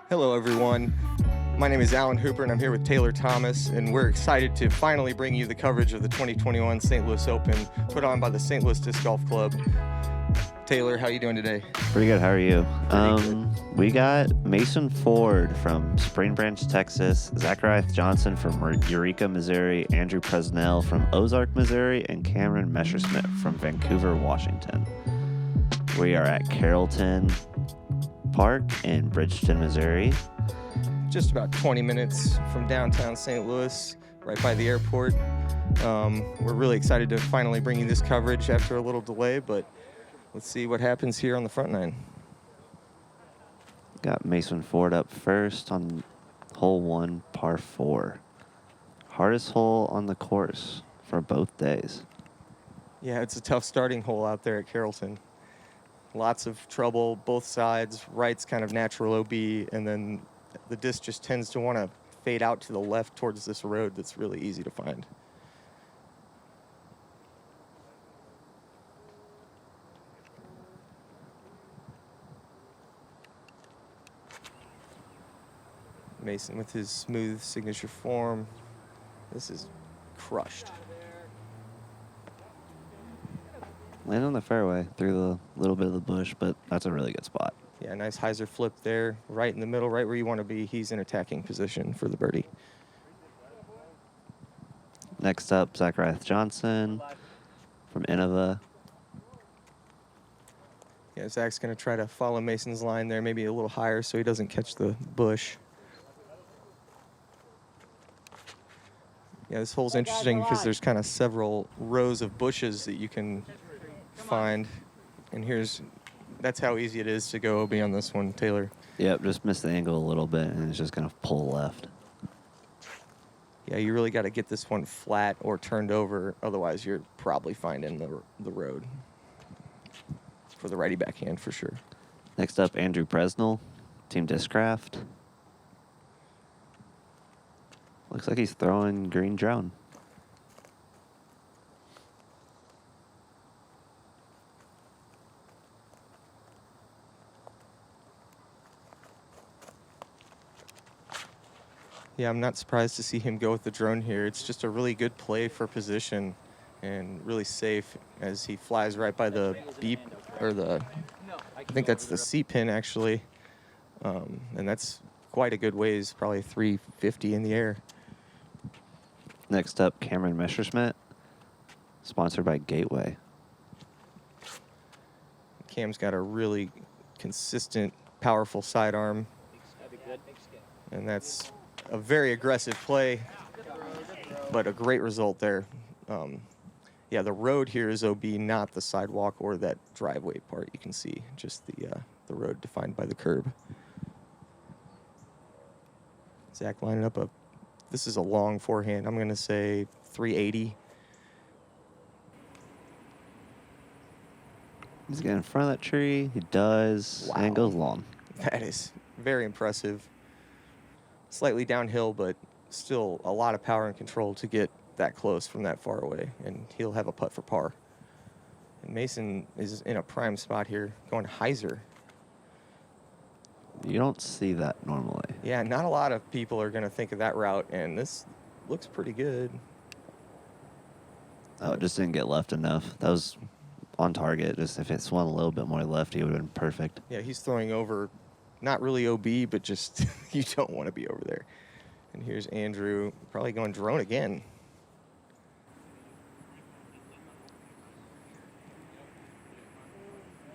Hello, everyone. My name is Alan Hooper, and I'm here with Taylor Thomas, and we're excited to finally bring you the coverage of the 2021 St. Louis Open put on by the St. Louis Disc Golf Club. Taylor, how are you doing today? Pretty good. How are you? Good. We got Mason Ford from Spring Branch, Texas, Zackeriath Johnson from Eureka, Missouri, Andrew Presnell from Ozark, Missouri, and Cameron Messerschmidt from Vancouver, Washington. We are at Carrollton Park in Bridgeton, Missouri. Just about 20 minutes from downtown St. Louis, right by the airport. We're really excited to finally bring you this coverage after a little delay, but let's see what happens here on the front nine. Got Mason Ford up first on hole 1, par 4. Hardest hole on the course for both days. Yeah, it's a tough starting hole out there at Carrollton. Lots of trouble, both sides. Right's kind of natural OB, and then the disc just tends to want to fade out to the left towards this road that's really easy to find. Mason with his smooth signature form. This is crushed. Land on the fairway through the little bit of the bush, but that's a really good spot. Yeah, nice hyzer flip there, right in the middle, right where you want to be. He's in attacking position for the birdie. Next up, Zackeriath Johnson from Innova. Yeah, Zach's going to try to follow Mason's line there, maybe a little higher so he doesn't catch the bush. Yeah, this hole's interesting because there's kind of several rows of bushes that you can find. And that's how easy it is to go OB on this one, Taylor. Yep, just missed the angle a little bit, and it's just going to pull left. Yeah, you really got to get this one flat or turned over. Otherwise, you're probably finding the road for the righty backhand for sure. Next up, Andrew Presnell, Team Discraft. Looks like he's throwing green drone. Yeah, I'm not surprised to see him go with the drone here. It's just a really good play for position and really safe as he flies right by the beep, or I think that's the C pin actually. And that's quite a good ways, probably 350 in the air. Next up, Cameron Messerschmidt, sponsored by Gateway. Cam's got a really consistent, powerful sidearm. And that's a very aggressive play, but a great result there. Yeah, the road here is OB, not the sidewalk or that driveway part. You can see just the road defined by the curb. Zach lining up this is a long forehand. I'm going to say 380. He's getting in front of that tree. He does, Wow. and goes long. That is very impressive. Slightly downhill, but still a lot of power and control to get that close from that far away, and he'll have a putt for par. And Mason is in a prime spot here, going hyzer. You don't see that normally. Yeah, not a lot of people are going to think of that route, and this looks pretty good. Oh, it just didn't get left enough. That was on target. Just if it swung a little bit more left, he would have been perfect. Yeah, he's throwing over, not really OB, but just you don't want to be over there. And here's Andrew, probably going drone again.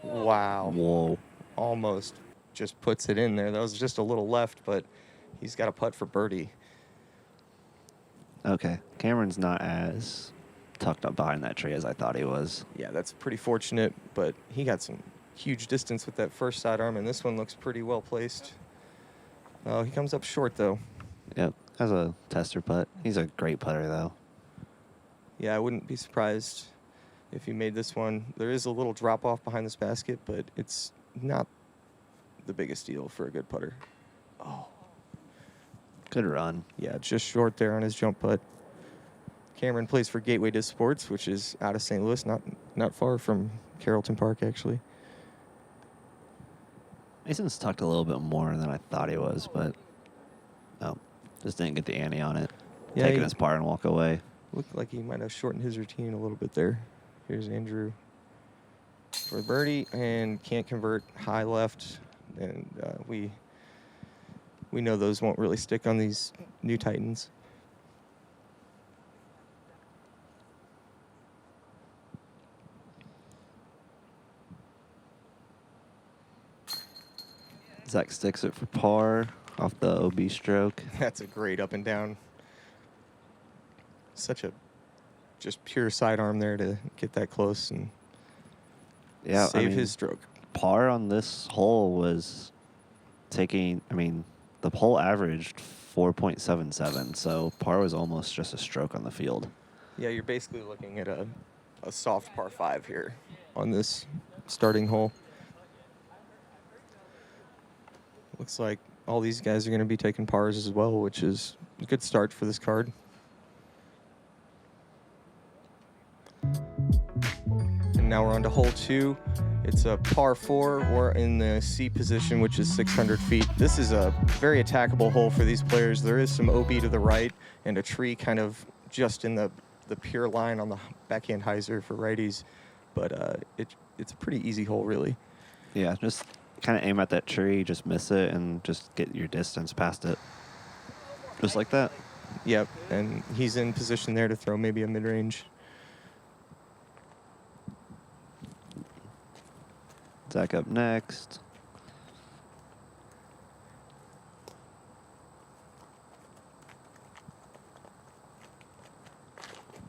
Wow. Whoa. Almost just puts it in there. That was just a little left, but he's got a putt for birdie. Okay. Cameron's not as tucked up behind that tree as I thought he was. Yeah, that's pretty fortunate, but he got some huge distance with that first sidearm, and this one looks pretty well placed. Oh, he comes up short, though. Yep. Has a tester putt. He's a great putter, though. Yeah, I wouldn't be surprised if he made this one. There is a little drop-off behind this basket, but it's not the biggest deal for a good putter. Oh. Good run. Yeah, just short there on his jump putt. Cameron plays for Gateway Disc Sports, which is out of St. Louis, not far from Carrollton Park, actually. Mason's tucked a little bit more than I thought he was, but just didn't get the ante on it. Yeah, Taking he his par and walk away. looked like he might have shortened his routine a little bit there. Here's Andrew for birdie and can't convert high left. And we know those won't really stick on these new Titans. Zach sticks it for par off the OB stroke. That's a great up and down. Such a just pure sidearm there to get that close and save his stroke. Par on this hole was taking, the hole averaged 4.77, so par was almost just a stroke on the field. Yeah, you're basically looking at a soft par 5 here on this starting hole. Looks like all these guys are going to be taking pars as well, which is a good start for this card. And now we're on to hole 2. It's a par 4. We're in the C position, which is 600 feet. This is a very attackable hole for these players. There is some OB to the right and a tree kind of just in the pure line on the backhand hyzer for righties. But it's a pretty easy hole, really. Yeah, just kind of aim at that tree, just miss it, and just get your distance past it. Just like that. Yep, and he's in position there to throw maybe a mid-range. Zach up next.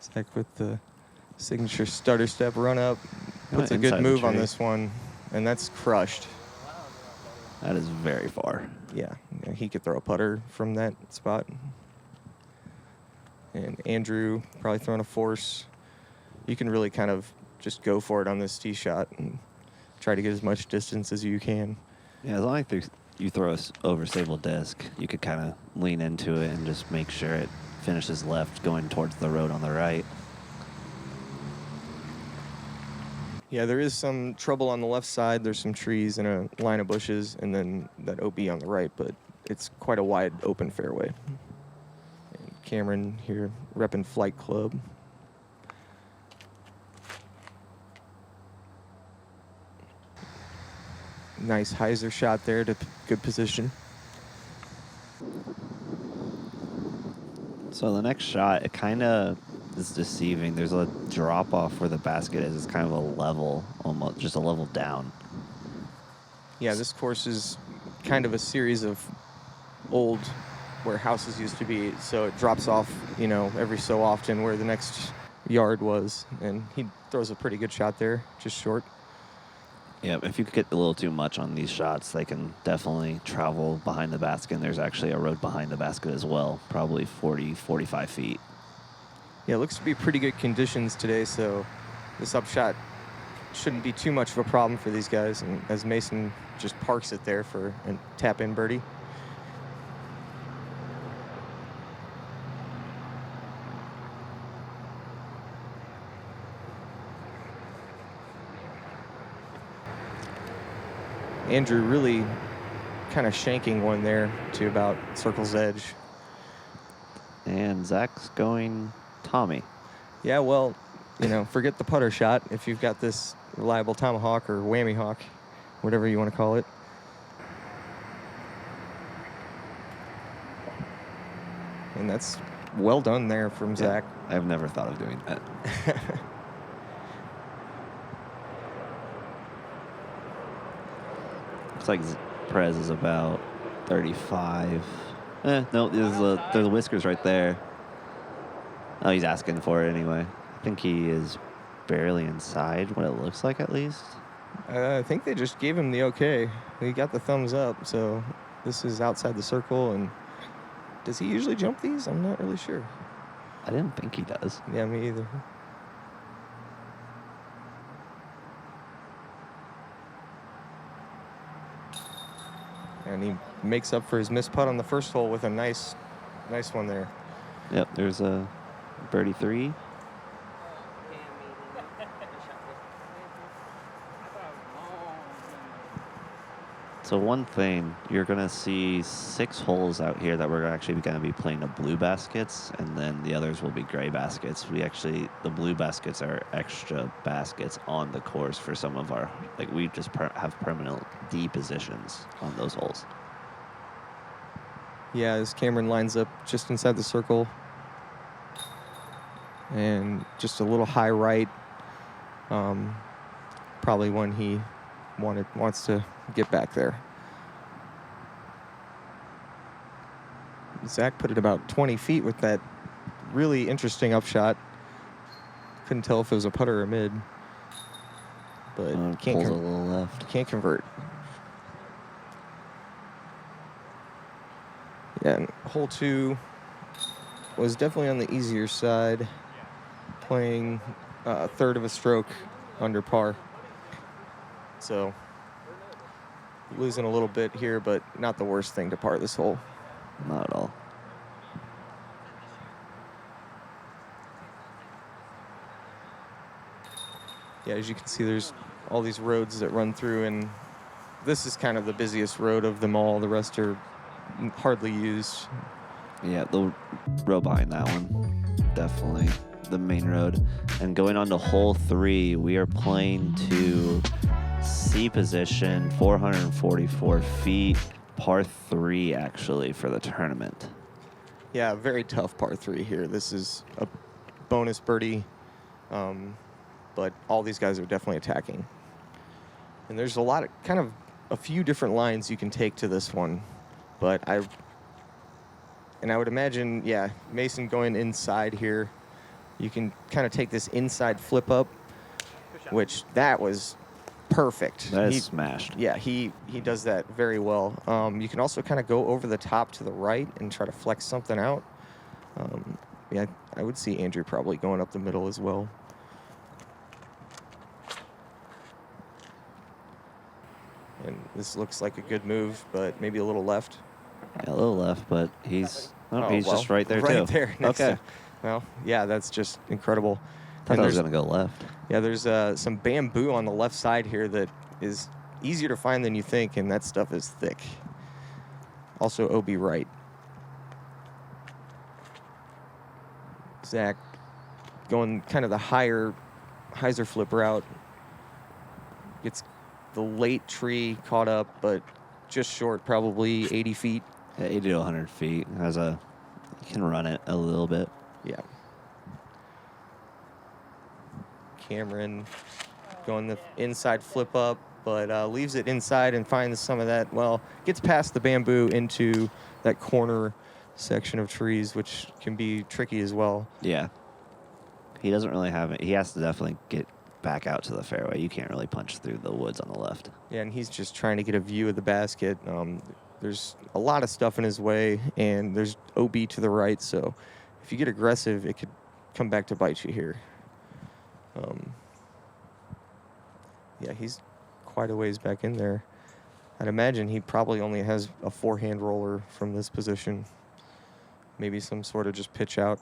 Zach with the signature stutter step run up. Puts a Inside good the move on tree. this one, and that's crushed. That is very far. Yeah, he could throw a putter from that spot. And Andrew probably throwing a force. You can really kind of just go for it on this tee shot and try to get as much distance as you can. Yeah, as long as you throw a overstable disc, you could kind of lean into it and just make sure it finishes left going towards the road on the right. Yeah, there is some trouble on the left side. There's some trees and a line of bushes, and then that OB on the right, but it's quite a wide open fairway. And Cameron here repping Flight Club. Nice hyzer shot there to good position. So the next shot, it kind of is deceiving. There's a drop off where the basket is. It's kind of a level, almost just a level down. Yeah, this course is kind of a series of old where houses used to be, so it drops off, every so often where the next yard was, and he throws a pretty good shot there, just short. Yeah, if you could get a little too much on these shots, they can definitely travel behind the basket. And there's actually a road behind the basket as well, probably 40, 45 feet. Yeah, it looks to be pretty good conditions today, so this upshot shouldn't be too much of a problem for these guys. And as Mason just parks it there for a tap-in birdie. Andrew really kind of shanking one there to about circle's edge. And Zach's going Tommy. Yeah, well, forget the putter shot if you've got this reliable tomahawk or whammy hawk, whatever you want to call it. And that's well done there from Zach. I've never thought of doing that. Looks like Prez is about 35. No, there's whiskers right there. Oh, he's asking for it anyway. I think he is barely inside what it looks like, at least. I think they just gave him the okay. He got the thumbs up, so this is outside the circle. And does he usually jump these? I'm not really sure. I didn't think he does. Yeah, me either. And he makes up for his missed putt on the first hole with a nice one there. Yep, there's a birdie 3. So one thing, you're going to see 6 holes out here that we're actually going to be playing the blue baskets, and then the others will be gray baskets. The blue baskets are extra baskets on the course for some of our, like we just have permanent D positions on those holes. Yeah, as Cameron lines up just inside the circle. And just a little high right. Probably one he wants to get back there. Zach put it about 20 feet with that really interesting upshot. Couldn't tell if it was a putter or mid. But pulls a little left. Can't convert. Yeah, and hole 2 was definitely on the easier side, playing a third of a stroke under par. So losing a little bit here, but not the worst thing to par this hole. Not at all. Yeah, as you can see, there's all these roads that run through, and this is kind of the busiest road of them all. The rest are hardly used. Yeah, the road behind that one, definitely the main road. And going on to hole 3, we are playing to C position, 444 feet, par 3 actually for the tournament. Yeah, very tough par 3 here. This is a bonus birdie, but all these guys are definitely attacking. And there's a few different lines you can take to this one, but I would imagine, yeah, Mason going inside here, you can kind of take this inside flip up, which that was perfect. That is smashed. Yeah, he does that very well. You can also kind of go over the top to the right and try to flex something out. Yeah, I would see Andrew probably going up the middle as well. And this looks like a good move, but maybe a little left. Yeah, a little left, but he's just right there, too. Right there. Okay. Well, yeah, that's just incredible. I thought I was going to go left. Yeah, there's some bamboo on the left side here that is easier to find than you think, and that stuff is thick. Also, OB right. Zach going kind of the higher hyzer flip route. Gets the late tree caught up, but just short, probably 80 feet. Yeah, 80 to 100 feet. You can run it a little bit. Yeah. Cameron going the inside flip up, but leaves it inside and finds some of that. Well, gets past the bamboo into that corner section of trees, which can be tricky as well. Yeah. He doesn't really have it. He has to definitely get back out to the fairway. You can't really punch through the woods on the left. Yeah, and he's just trying to get a view of the basket. There's a lot of stuff in his way, and there's OB to the right, so if you get aggressive, it could come back to bite you here. Yeah, he's quite a ways back in there. I'd imagine he probably only has a 4-hand roller from this position. Maybe some sort of just pitch out.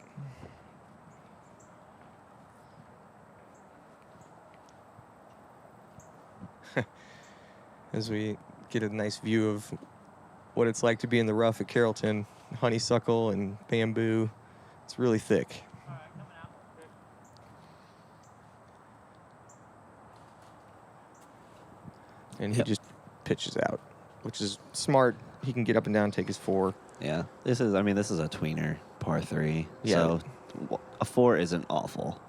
As we get a nice view of what it's like to be in the rough at Carrollton. Honeysuckle and bamboo. It's really thick. And he just pitches out, which is smart. He can get up and down, take his 4. Yeah. This is a tweener, par 3. Yeah. So a 4 isn't awful.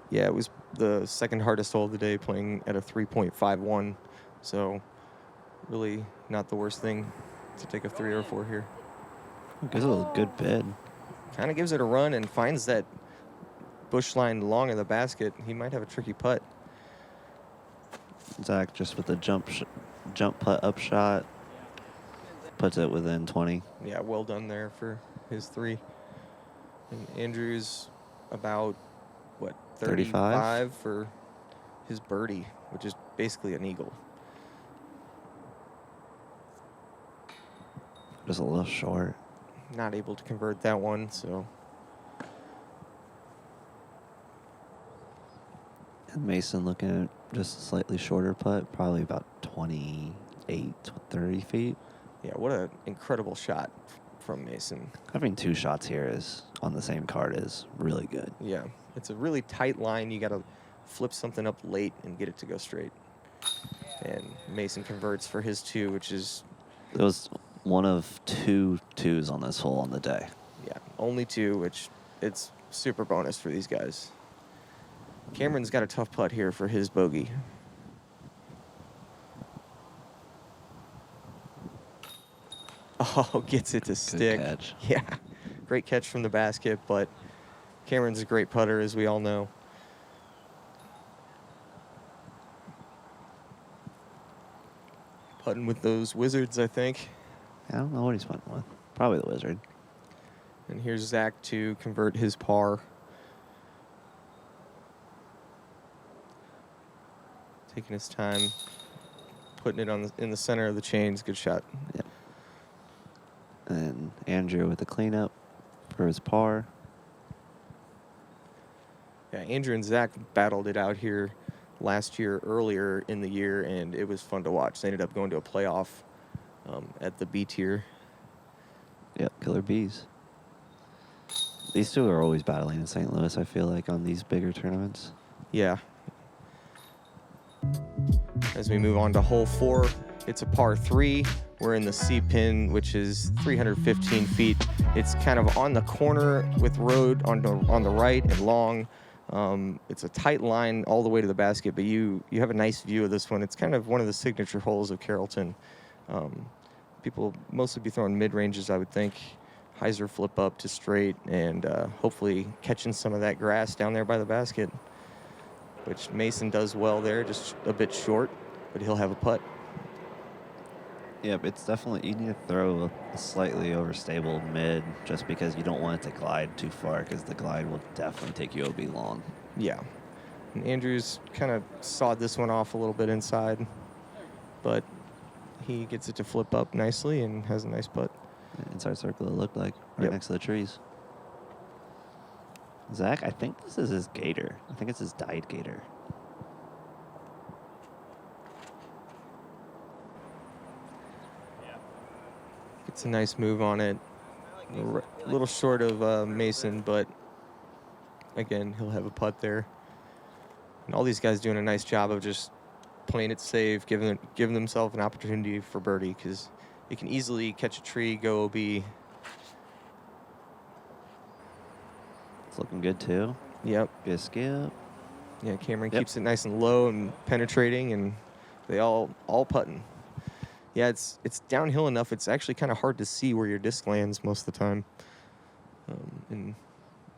Yeah, it was the second hardest hole of the day, playing at a 3.51. So really not the worst thing to take a 3 or 4 here. Gives it a good bid. Kind of gives it a run and finds that bush line long of the basket. He might have a tricky putt. Zach just with the jump putt up shot puts it within 20. Yeah, well done there for his 3. And Andrew's about, 35 for his birdie, which is basically an eagle. Just a little short. Not able to convert that one, so. And Mason looking at just a slightly shorter putt, probably about 20, 30 feet. Yeah, what an incredible shot from Mason. Having 2 shots here is on the same card is really good. Yeah, it's a really tight line. You got to flip something up late and get it to go straight. And Mason converts for his 2, which is... It was one of 2 twos on this hole on the day. Yeah, only 2, which it's super bonus for these guys. Cameron's got a tough putt here for his bogey. Oh, gets it to stick. Good catch. Yeah, great catch from the basket, but Cameron's a great putter, as we all know. Putting with those Wizards, I think. I don't know what he's putting with. Probably the Wizard. And here's Zach to convert his par. Taking his time, putting it in the center of the chains. Good shot. Yeah. And Andrew with the cleanup for his par. Yeah, Andrew and Zach battled it out here last year, earlier in the year, and it was fun to watch. They ended up going to a playoff at the B tier. Yep, Killer Bees. These 2 are always battling in St. Louis, I feel like, on these bigger tournaments. Yeah. As we move on to hole 4, it's a par 3. We're in the C pin, which is 315 feet. It's kind of on the corner with road on the right and long. It's a tight line all the way to the basket, but you have a nice view of this one. It's kind of one of the signature holes of Carrollton. People mostly be throwing mid-ranges, I would think. Hyzer flip up to straight and hopefully catching some of that grass down there by the basket, which Mason does well there, just a bit short, but he'll have a putt. Yep, it's definitely, you need to throw a slightly overstable mid just because you don't want it to glide too far because the glide will definitely take you OB long. Yeah. And Andrews kind of sawed this one off a little bit inside, but he gets it to flip up nicely and has a nice putt. Inside circle, it looked like, right Yep. next to the trees. Zach, I think this is his gator. I think it's his dyed gator. It's a nice move on it. A little short of Mason, but again, he'll have a putt there. And all these guys doing a nice job of just playing it safe, giving themselves an opportunity for birdie, because you can easily catch a tree, go OB. It's looking good too. Yep. Good skip. Yeah, Cameron Yep. keeps it nice and low and penetrating, and they all putting. Yeah, it's downhill enough. It's actually kind of hard to see where your disc lands most of the time. And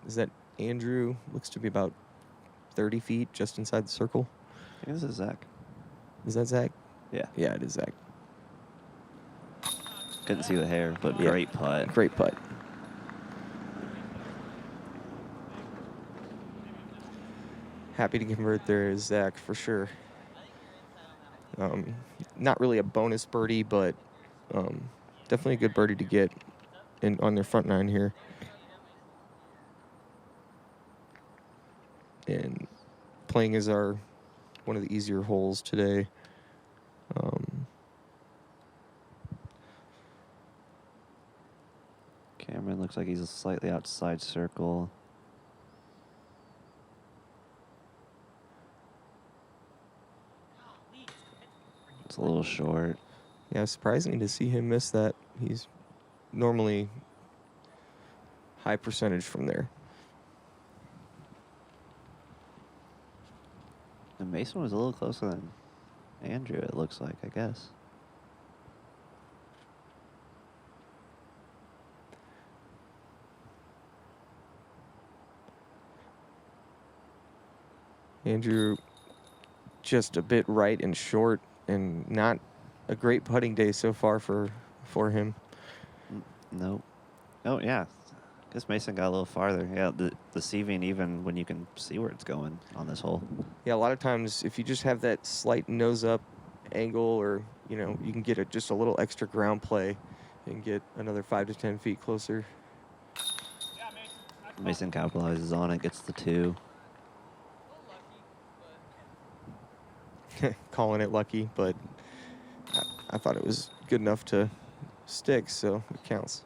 is that Andrew? Looks to be about 30 feet just inside the circle. I think this is Zach. Is that Zach? Yeah. Yeah, it is Zach. Couldn't see the hair, but Yeah. great putt. Great putt. Happy to convert there is Zach for sure. Not really a bonus birdie, but definitely a good birdie to get on their front nine here. And playing is one of the easier holes today. Cameron looks like he's slightly outside circle. It's a little short. Yeah, surprising to see him miss that. He's normally high percentage from there. And Mason was a little closer than Andrew, it looks like, I guess. Andrew just a bit right and short, and not a great putting day so far for him. Nope. Oh, yeah. Guess Mason got a little farther. Yeah, the deceiving even when you can see where it's going on this hole. Yeah, a lot of times if you just have that slight nose up angle, or you can get just a little extra ground play and get another 5 to 10 feet closer. Mason capitalizes on it, gets the 2. Calling it lucky, but I thought it was good enough to stick, so it counts.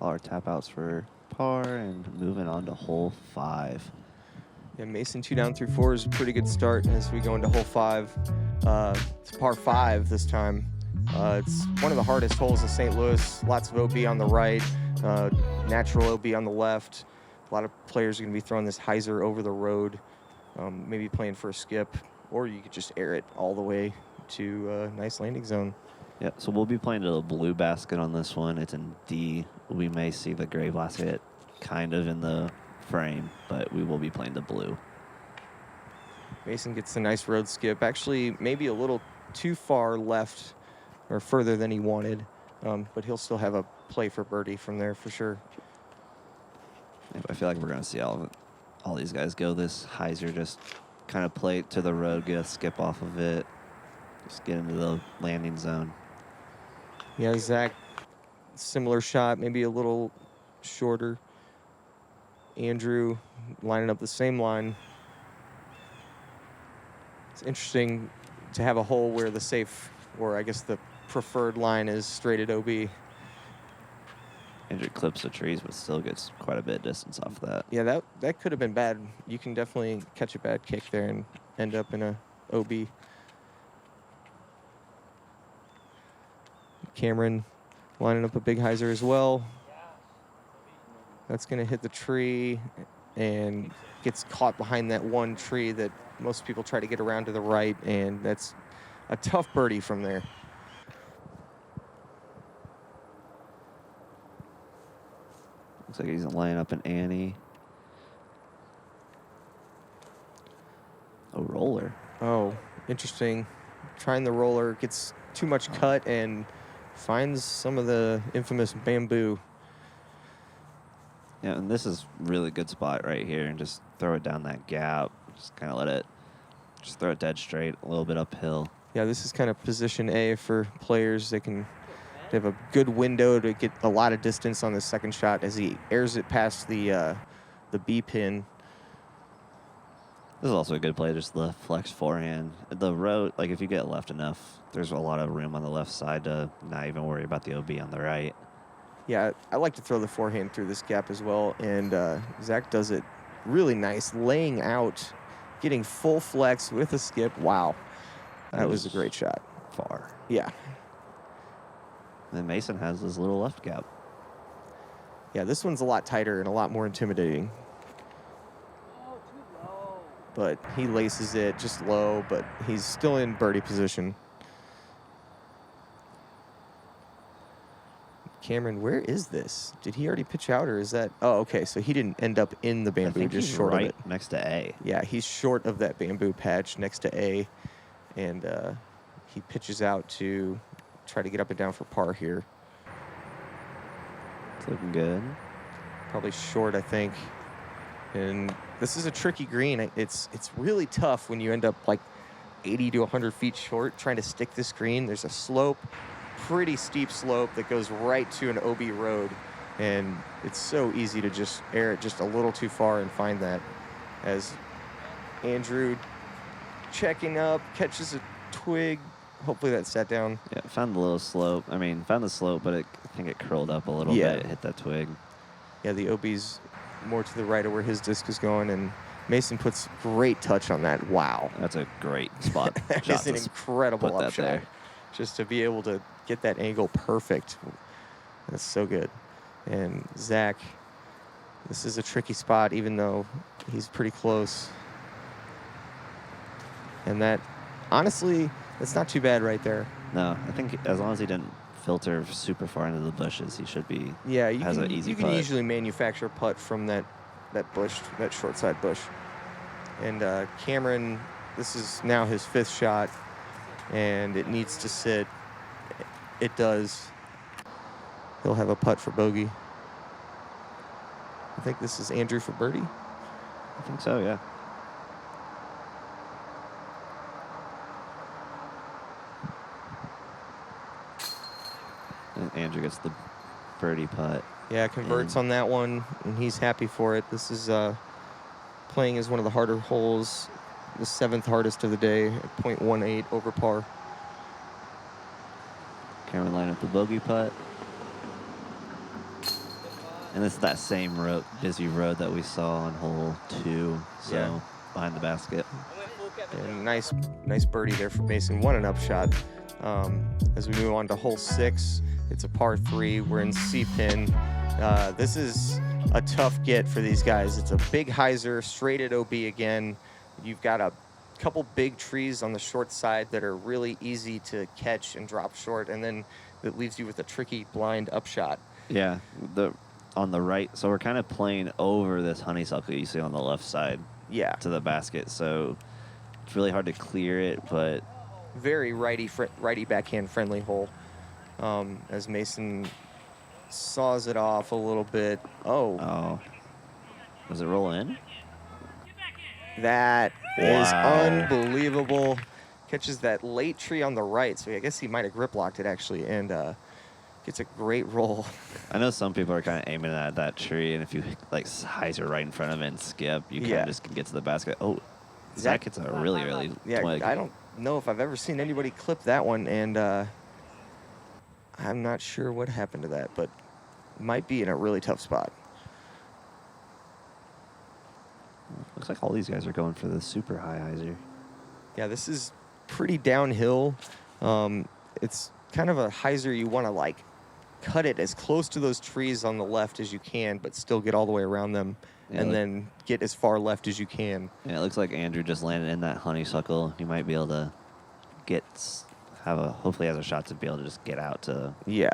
All our tap outs for par and moving on to hole 5. Yeah, Mason 2 down through 4 is a pretty good start as we go into hole 5. It's par 5 this time. It's one of the hardest holes in St. Louis. Lots of OB on the right, natural OB on the left. A lot of players are going to be throwing this hyzer over the road, maybe playing for a skip, or you could just air it all the way to a nice landing zone. Yeah, so we'll be playing to the blue basket on this one. It's in D. We may see the gray basket kind of in the frame, but we will be playing the blue. Mason gets a nice road skip. Actually, maybe a little too far left or further than he wanted, but he'll still have a play for birdie from there for sure. I feel like we're going to see all these guys go this hyzer, just kind of play it to the road, get a skip off of it, just get into the landing zone. Yeah, Zach, similar shot, maybe a little shorter. Andrew lining up the same line. It's interesting to have a hole where the safe, or I guess the preferred line is straight at OB. Andrew clips the trees, but still gets quite a bit of distance off that. Yeah, that could have been bad. You can definitely catch a bad kick there and end up in a OB. Cameron lining up a big hyzer as well. That's going to hit the tree and gets caught behind that one tree that most people try to get around to the right, and that's a tough birdie from there. Looks like he's lining up an Annie. A roller. Oh, interesting. Trying the roller, gets too much cut and finds some of the infamous bamboo. Yeah, and this is really good spot right here, and just throw it down that gap. Just kind of just throw it dead straight, a little bit uphill. Yeah, this is kind of position A for players. They have a good window to get a lot of distance on the second shot as he airs it past the B pin. This is also a good play, just the flex forehand. The road, like if you get left enough, there's a lot of room on the left side to not even worry about the OB on the right. Yeah, I like to throw the forehand through this gap as well, and Zach does it really nice, laying out, getting full flex with a skip. Wow, that was a great shot. Far. Yeah. And then Mason has his little left gap. Yeah, this one's a lot tighter and a lot more intimidating. But he laces it just low, but he's still in birdie position. Cameron, where is this? Did he already pitch out, or is that? Oh, okay, so he didn't end up in the bamboo, I think just he's short right of it. next to A. Yeah, he's short of that bamboo patch next to A, and he pitches out to try to get up and down for par here. It's looking good. Probably short, I think. And this is a tricky green. It's really tough when you end up like 80 to 100 feet short trying to stick this green. There's a slope, pretty steep slope that goes right to an OB road, and it's so easy to just air it just a little too far and find that. As Andrew checking up, catches a twig. Hopefully that sat down. Yeah, found the little slope. Found the slope, but I think it curled up a little bit. It hit that twig. Yeah, the OB's more to the right of where his disc is going, and Mason puts great touch on that. Wow. That's a great spot. That is an incredible put that upshot. there. Just to be able to get that angle perfect. That's so good. And Zach, this is a tricky spot, even though he's pretty close. And that, honestly, that's not too bad right there. No, I think as long as he didn't filter super far into the bushes, he should be. Yeah, you has can, an easy you can putt. usually manufacture putt from that bush, that short side bush. And Cameron, this is now his 5th shot, and it needs to sit. It does. He'll have a putt for bogey. I think this is Andrew for birdie. I think so, yeah. And Andrew gets the birdie putt. Yeah, converts on that one, and he's happy for it. This is playing is one of the harder holes, the 7th hardest of the day at .18 over par. Cameron line up the bogey putt. And this is that same busy road that we saw on hole 2. So Yeah. behind the basket. And nice birdie there for Mason. What an upshot. As we move on to hole 6, it's a par 3. We're in C-pin. This is a tough get for these guys. It's a big hyzer, straight at OB again. You've got a couple big trees on the short side that are really easy to catch and drop short, and then it leaves you with a tricky blind upshot. Yeah, on the right. So we're kind of playing over this honeysuckle you see on the left side. Yeah. To the basket. So it's really hard to clear it, but very righty backhand friendly hole. As Mason saws it off a little bit. Oh. Does it roll in? That Wow. is unbelievable. Catches that late tree on the right, so I guess he might have grip locked it actually, and gets a great roll. I know some people are kind of aiming at that tree, and if you like hyzer right in front of it and skip, you kind of just can get to the basket. Oh, Zach gets a really early. Yeah, I don't know if I've ever seen anybody clip that one, and I'm not sure what happened to that, but might be in a really tough spot. Looks like all these guys are going for the super high hyzer. Yeah, this is pretty downhill. It's kind of a hyzer you want to like cut it as close to those trees on the left as you can, but still get all the way around them, and then get as far left as you can. Yeah, it looks like Andrew just landed in that honeysuckle. He might be able to hopefully has a shot to be able to just get out to get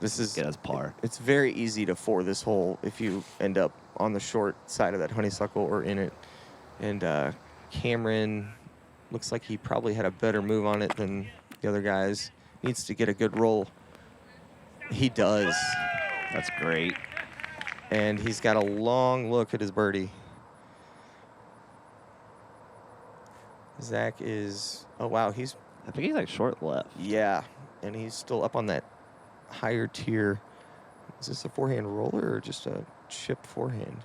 his par. It's very easy to four this hole if you end up on the short side of that honeysuckle or in it. And Cameron looks like he probably had a better move on it than the other guys. Needs to get a good roll. He does. That's great. And he's got a long look at his birdie. Zach is, oh wow, I think he's like short left. Yeah, and he's still up on that higher tier. Is this a forehand roller or just a chip forehand?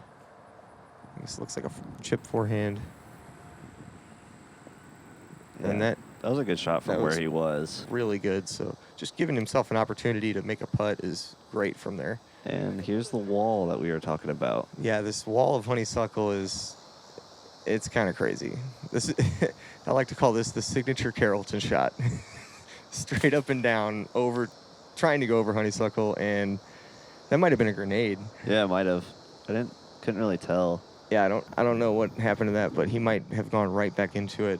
This looks like a chip forehand. Yeah, and that was a good shot from where he was. Really good. So just giving himself an opportunity to make a putt is great from there. And here's the wall that we were talking about. Yeah, this wall of honeysuckle it's kind of crazy. This I like to call this the signature Carrollton shot. Straight up and down, trying to go over honeysuckle, and that might have been a grenade. Yeah, it might have. Couldn't really tell. Yeah, I don't know what happened to that, but he might have gone right back into it.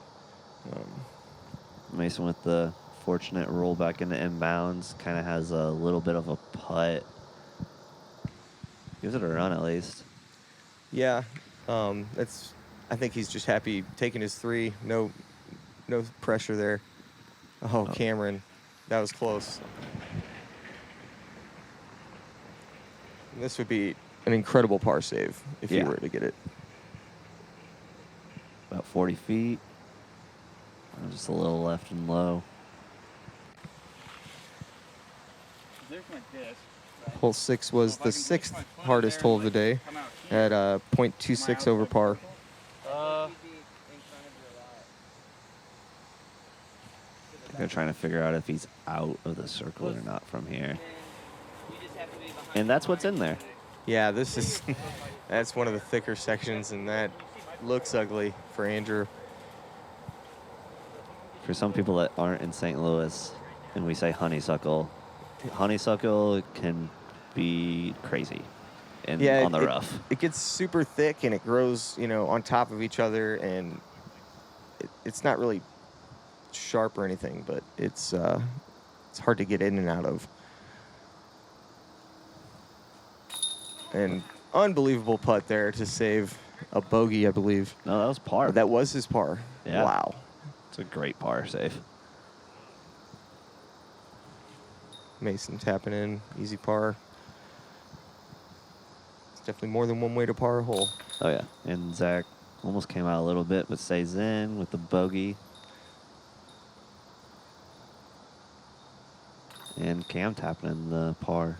Mason with the fortunate roll back into inbounds, kind of has a little bit of a putt. Gives it a run at least. Yeah, I think he's just happy taking his 3. No pressure there. Oh, Cameron, that was close. This would be an incredible par save if he were to get it. About 40 feet. Just a little left and low. Hole 6 was the 6th hardest hole of the day at .26 over par. They're trying to figure out if he's out of the circle or not from here. And that's what's in there. Yeah, that's one of the thicker sections, and that looks ugly for Andrew. For some people that aren't in St. Louis, and we say honeysuckle can be crazy on the rough. It gets super thick, and it grows, on top of each other, and it's not really sharp or anything, but it's hard to get in and out of. And unbelievable putt there to save a bogey, I believe. No, that was par. That was his par. Yeah. Wow. It's a great par save. Mason tapping in, easy par. It's definitely more than one way to par a hole. Oh, yeah. And Zach almost came out a little bit, but stays in with the bogey. And Cam tapping in the par.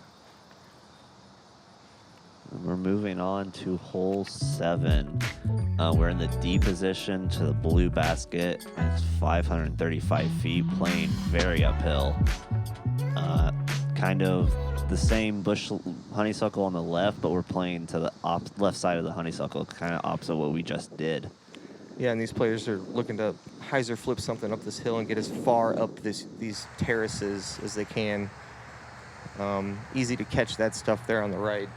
We're moving on to hole 7. We're in the D position to the blue basket. It's 535 feet, playing very uphill. Kind of the same bush honeysuckle on the left, but we're playing to the left side of the honeysuckle, kind of opposite what we just did. Yeah, and these players are looking to hyzer flip something up this hill and get as far up these terraces as they can. Easy to catch that stuff there on the right.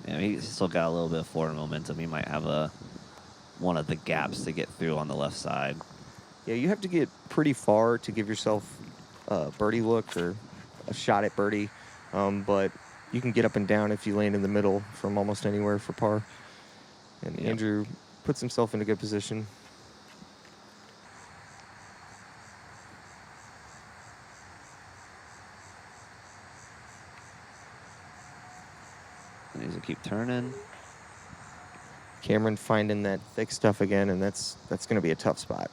Yeah, he's still got a little bit of forward momentum. He might have one of the gaps to get through on the left side. Yeah, you have to get pretty far to give yourself a birdie look or a shot at birdie, but you can get up and down if you land in the middle from almost anywhere for par. And Yep. Andrew puts himself in a good position. He needs to keep turning. Cameron finding that thick stuff again, and that's going to be a tough spot.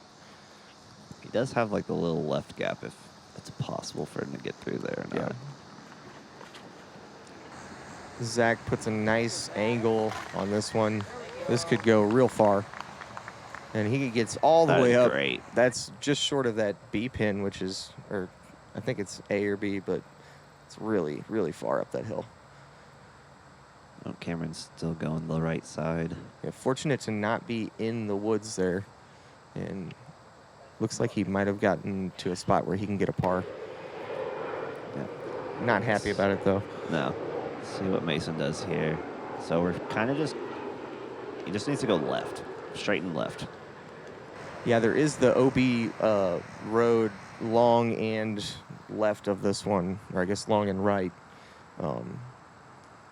He does have like the little left gap if it's possible for him to get through there or not. Yeah. Zach puts a nice angle on this one. This could go real far. And he gets all the That way is up. great. That's just short of that B pin, which is, or I think it's A or B, but it's really, really far up that hill. Oh, Cameron's still going the right side. Yeah, fortunate to not be in the woods there. And looks like he might have gotten to a spot where he can get a par. Yeah. Not happy about it, though. No. Let's see what Mason does here. So we're kind of he just needs to go left, straight and left. Yeah, there is the OB road long and left of this one, or I guess long and right,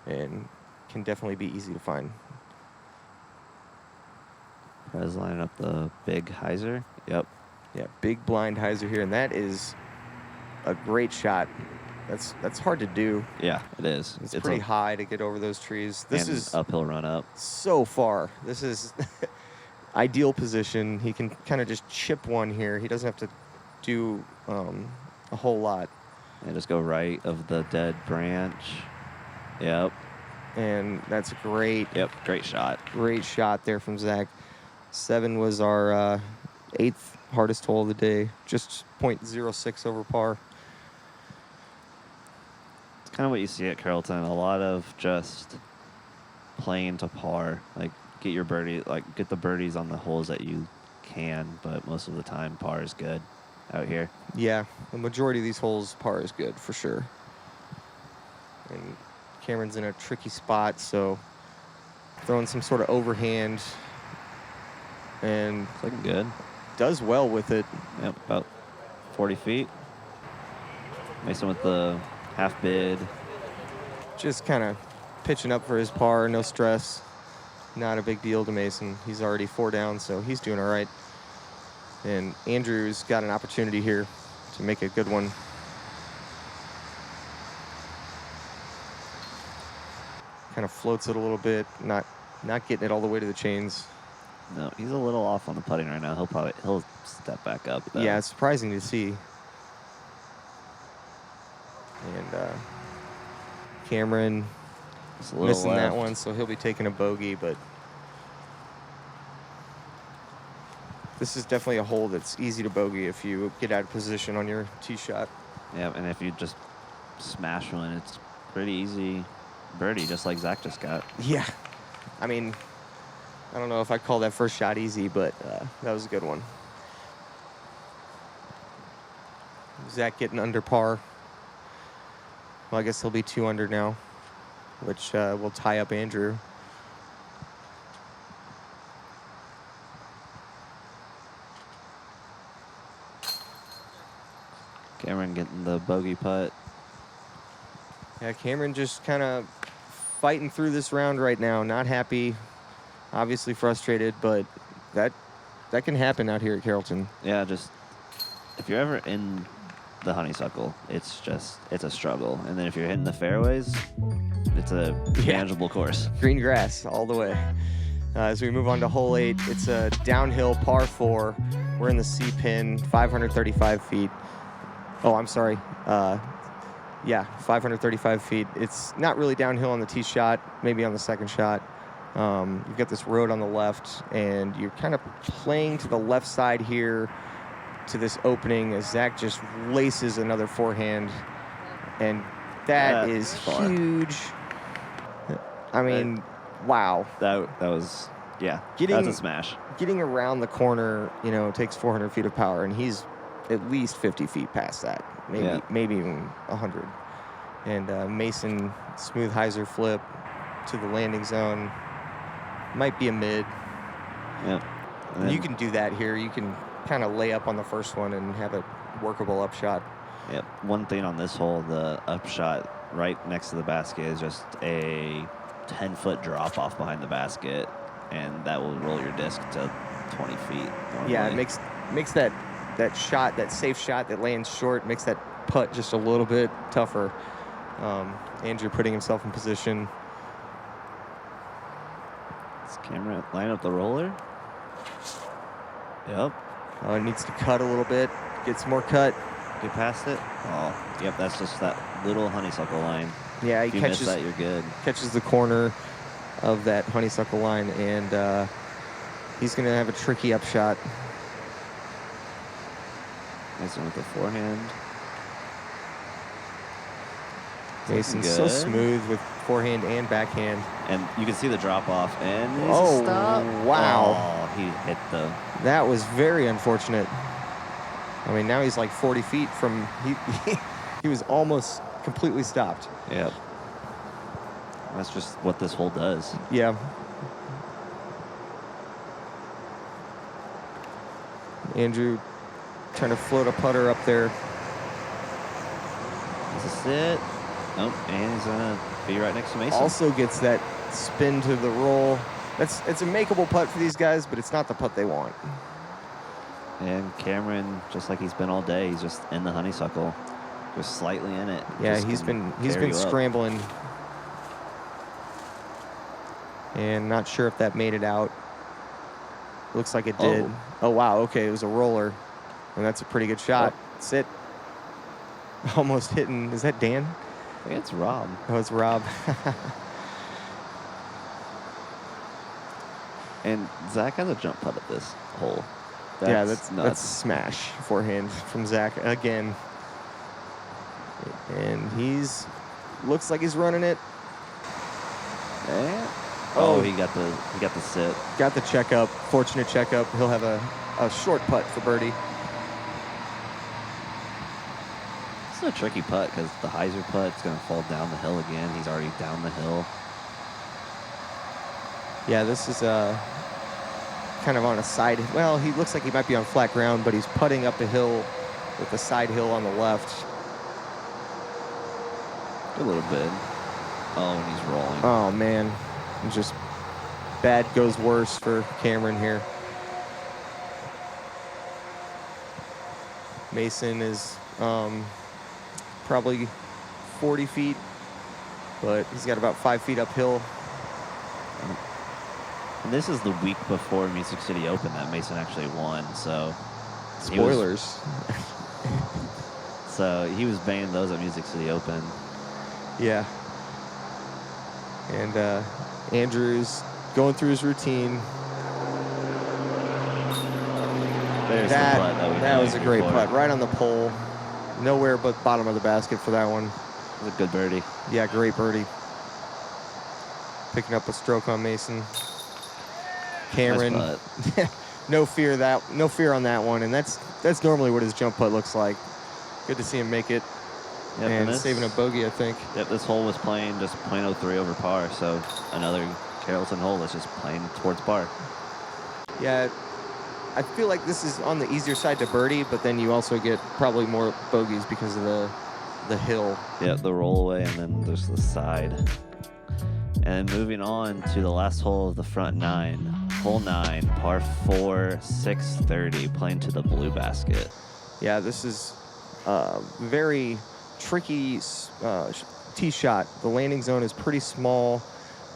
and can definitely be easy to find. Prez lining up the big hyzer. Yep. Yeah, big blind hyzer here, and that is a great shot. That's hard to do. Yeah, it is. It's pretty high to get over those trees. This and is uphill run up. so far. This is ideal position. He can kind of just chip one here. He doesn't have to do a whole lot. And just go right of the dead branch. Yep. And that's great. Yep. Great shot. Great shot there from Zach. 7 was our 8th hardest hole of the day. Just .06 over par. It's kind of what you see at Carrollton. A lot of just playing to par. Like get the birdies on the holes that you can, but most of the time par is good out here. Yeah, the majority of these holes, par is good for sure. And Cameron's in a tricky spot, so throwing some sort of overhand and It's looking good. does well with it. Yep, about 40 feet. Mason with the half bid. Just kind of pitching up for his par, no stress. Not a big deal to Mason. He's already 4 down, so he's doing all right. And Andrew's got an opportunity here to make a good one. Kind of floats it a little bit, not getting it all the way to the chains. No, he's a little off on the putting right now. He'll step back up, though. Yeah, it's surprising to see. And Cameron It's a little missing that left. one, so he'll be taking a bogey, but this is definitely a hole that's easy to bogey if you get out of position on your tee shot. Yeah, and if you just smash one, it's pretty easy birdie, just like Zach just got. Yeah. I mean, I don't know if I'd call that first shot easy, but that was a good one. Zach getting under par. Well, I guess he'll be 2 under now, which will tie up Andrew. Cameron getting the bogey putt. Yeah, Cameron just kind of fighting through this round right now. Not happy, obviously frustrated, but that can happen out here at Carrollton. Yeah, just if you're ever in the honeysuckle, it's a struggle. And then if you're hitting the fairways, it's a manageable course. Green grass all the way. As we move on to hole 8, it's a downhill par 4. We're in the C pin, 535 feet. Oh, I'm sorry. Yeah, 535 feet. It's not really downhill on the tee shot, maybe on the second shot. You've got this road on the left, and you're kind of playing to the left side here to this opening as Zach just laces another forehand, and that is far. huge. I mean, wow. That was, yeah, that's a smash. Getting around the corner, takes 400 feet of power, and he's at least 50 feet past that, maybe even 100. And Mason, smooth hyzer flip to the landing zone. Might be a mid. Yep. You can do that here. You can kind of lay up on the first one and have a workable upshot. Yep. One thing on this hole, the upshot right next to the basket is just a 10-foot drop off behind the basket, and that will roll your disc to 20 feet. Normally. Yeah, it makes that shot, that safe shot that lands short, makes that putt just a little bit tougher. Andrew putting himself in position. Does Cameron line up the roller? Yep. It needs to cut a little bit. Get some more cut. Get past it. Oh, yep. That's just that little honeysuckle line. Yeah, if you miss that, you're good. Catches the corner of that honeysuckle line, and he's going to have a tricky upshot. Nice one with the forehand. Mason's so smooth with forehand and backhand. And you can see the drop off. And stop. Wow. Oh, he hit the... That was very unfortunate. I mean, now he's like 40 feet from... He was almost completely stopped. Yep. That's just what this hole does. Yeah. Andrew trying to float a putter up there. Is this it? Nope. And he's going to be right next to Mason. Also gets that spin to the roll. It's a makeable putt for these guys, but it's not the putt they want. And Cameron, just like he's been all day, he's just in the honeysuckle, just slightly in it. Yeah, he's been scrambling. And not sure if that made it out. Looks like it did. Oh, wow. Okay, it was a roller. And that's a pretty good shot. That's it. Almost hitting. Is that Dan? I think it's Rob. Oh, it's Rob. And Zach has a jump putt at this hole. That's a smash forehand from Zach again. And looks like he's running it. And, he got the sit. Got the checkup. Fortunate checkup. He'll have a short putt for birdie. It's a tricky putt because the hyzer putt's going to fall down the hill again. He's already down the hill. Yeah, this is kind of on a side. Well, he looks like he might be on flat ground, but he's putting up a hill with the side hill on the left. A little bit. Oh, and he's rolling. Oh, man. Just bad goes worse for Cameron here. Mason is probably 40 feet, but he's got about 5 feet uphill. And this is the week before Music City Open that Mason actually won, so... Spoilers. So he was banging those at Music City Open. Yeah. And Andrew's going through his routine. There's that was a great putt. Right on the pole. Nowhere but bottom of the basket for that one. It was a good birdie. Yeah, great birdie. Picking up a stroke on Mason. Cameron, nice no fear on that one, and that's normally what his jump putt looks like. Good to see him make it, and saving a bogey, I think. Yep, this hole was playing just .03 over par, so another Carrollton hole that's just playing towards par. Yeah, I feel like this is on the easier side to birdie, but then you also get probably more bogeys because of the hill. Yeah, the rollaway, and then there's the side. And moving on to the last hole of the front nine. Hole 9, par 4, 630, playing to the blue basket. Yeah, this is a very tricky tee shot. The landing zone is pretty small.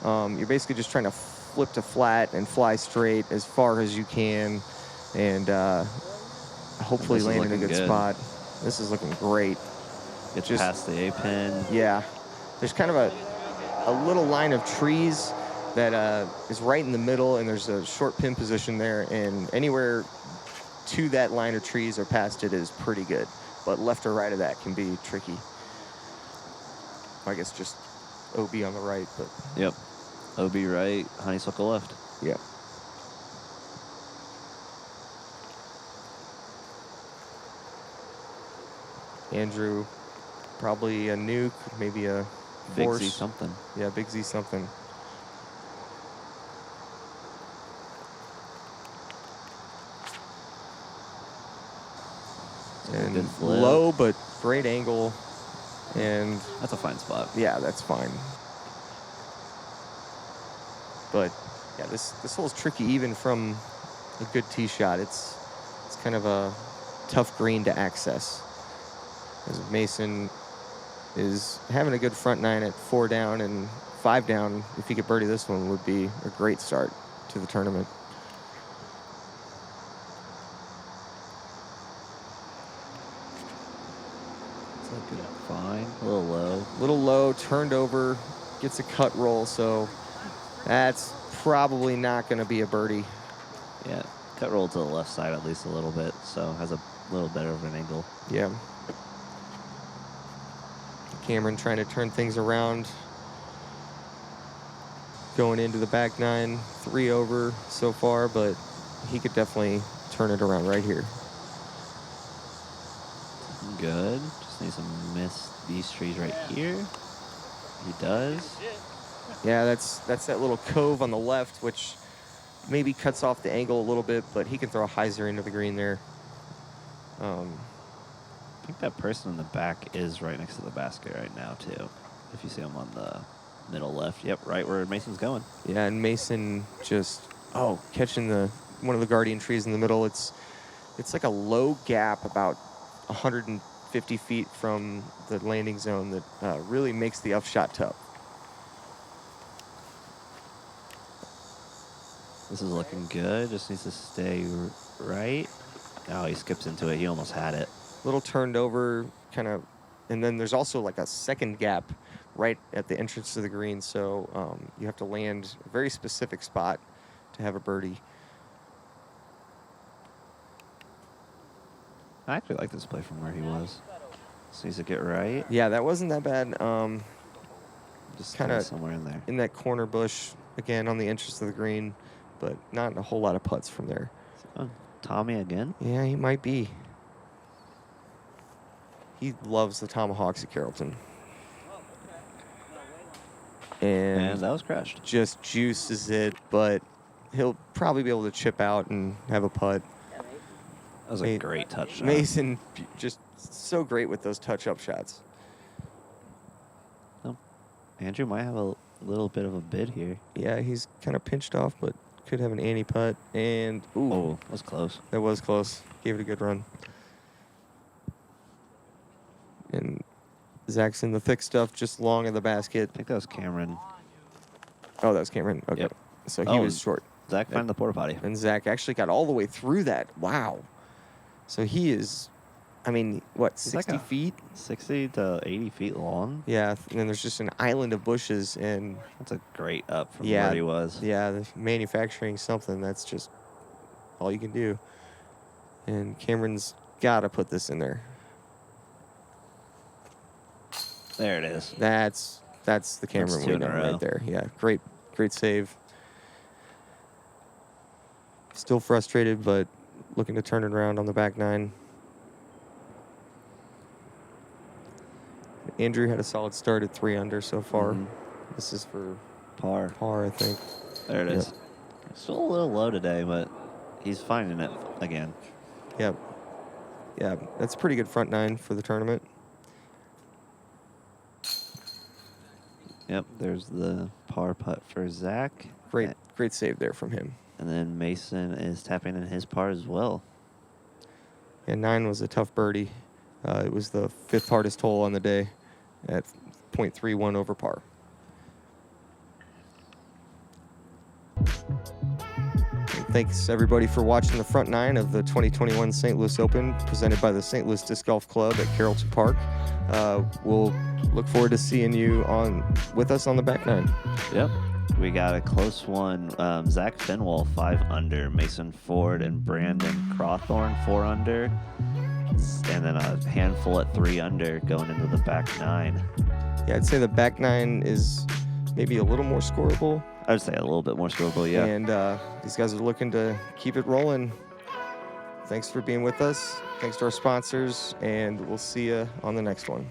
You're basically just trying to flip to flat and fly straight as far as you can, and hopefully land in a good spot. This is looking great. Gets just past the A-pin. yeah. There's kind of a little line of trees that is right in the middle, and there's a short pin position there, and anywhere to that line of trees or past it is pretty good, but left or right of that can be tricky. I guess just OB on the right, but Yep. OB right, honeysuckle left. yeah. Andrew, probably a nuke, maybe a Big force. Z something. Yeah, Big Z something. And good flip. low, but great angle. And That's a fine spot. yeah, that's fine. But yeah, this hole's tricky even from a good tee shot. It's kind of a tough green to access. As Mason is having a good front nine at 4 down, and 5 down, if he could birdie this one, would be a great start to the tournament. It's a good fine. A little low. Little low, turned over, gets a cut roll, so that's probably not going to be a birdie. Yeah. Cut roll to the left side at least a little bit, so has a little better of an angle. Yeah. Cameron trying to turn things around. Going into the back nine, 3 over so far, but he could definitely turn it around right here. Good. Just needs to miss these trees right here. He does. Yeah, that's that little cove on the left, which maybe cuts off the angle a little bit, but he can throw a hyzer into the green there. I think that person in the back is right next to the basket right now, too. If you see him on the middle left. Yep, right where Mason's going. Yeah, and Mason just, catching one of the guardian trees in the middle. It's like a low gap about 150 feet from the landing zone that really makes the upshot tough. This is looking good. Just needs to stay right. Oh, he skips into it. He almost had it. Little turned over, kind of, and then there's also like a second gap right at the entrance to the green, so you have to land a very specific spot to have a birdie. I actually like this play from where he was. Just needs to get right. Yeah, that wasn't that bad. Just Kinda somewhere in there. In that corner bush, again, on the entrance of the green, but not a whole lot of putts from there. Oh, Tommy again? Yeah, he might be. He loves the tomahawks at Carrollton. And that was crashed. Just juices it, but he'll probably be able to chip out and have a putt. That was a great touch shot. Mason just so great with those touch-up shots. Oh, Andrew might have a little bit of a bid here. Yeah, he's kind of pinched off, but could have an Annie putt. And, ooh. Oh, that was close. That was close. Gave it a good run. And Zach's in the thick stuff, just long of the basket. I think that was Cameron. Oh, that was Cameron. Okay. Yep. So he was short. Zach found the porta potty. And Zach actually got all the way through that. Wow. So he is, I mean, what, 60 feet? 60 to 80 feet long. Yeah, and then there's just an island of bushes, and That's a great up from yeah, where he was. Yeah, the manufacturing something, that's just all you can do. And Cameron's got to put this in there. There it is. That's the Cameron we know right there. Yeah, great save. Still frustrated, but looking to turn it around on the back nine. Andrew had a solid start at 3 under so far. Mhm. This is for Par. I think. There it is. Still a little low today, but he's finding it again. Yep. Yeah, that's a pretty good front nine for the tournament. Yep, there's the par putt for Zach. Great save there from him. And then Mason is tapping in his par as well. And 9 was a tough birdie. It was the 5th hardest hole on the day at .31 over par. And thanks everybody for watching the front 9 of the 2021 St. Louis Open presented by the St. Louis Disc Golf Club at Carrollton Park. we'll look forward to seeing you with us on the back nine. Yep. We got a close one. Zach Finwell, 5 under. Mason Ford and Brandon Crawthorne, 4 under. And then a handful at 3 under going into the back nine. Yeah, I'd say the back nine is maybe a little more scoreable. I would say a little bit more scoreable, yeah. And these guys are looking to keep it rolling. Thanks for being with us. Thanks to our sponsors, and we'll see you on the next one.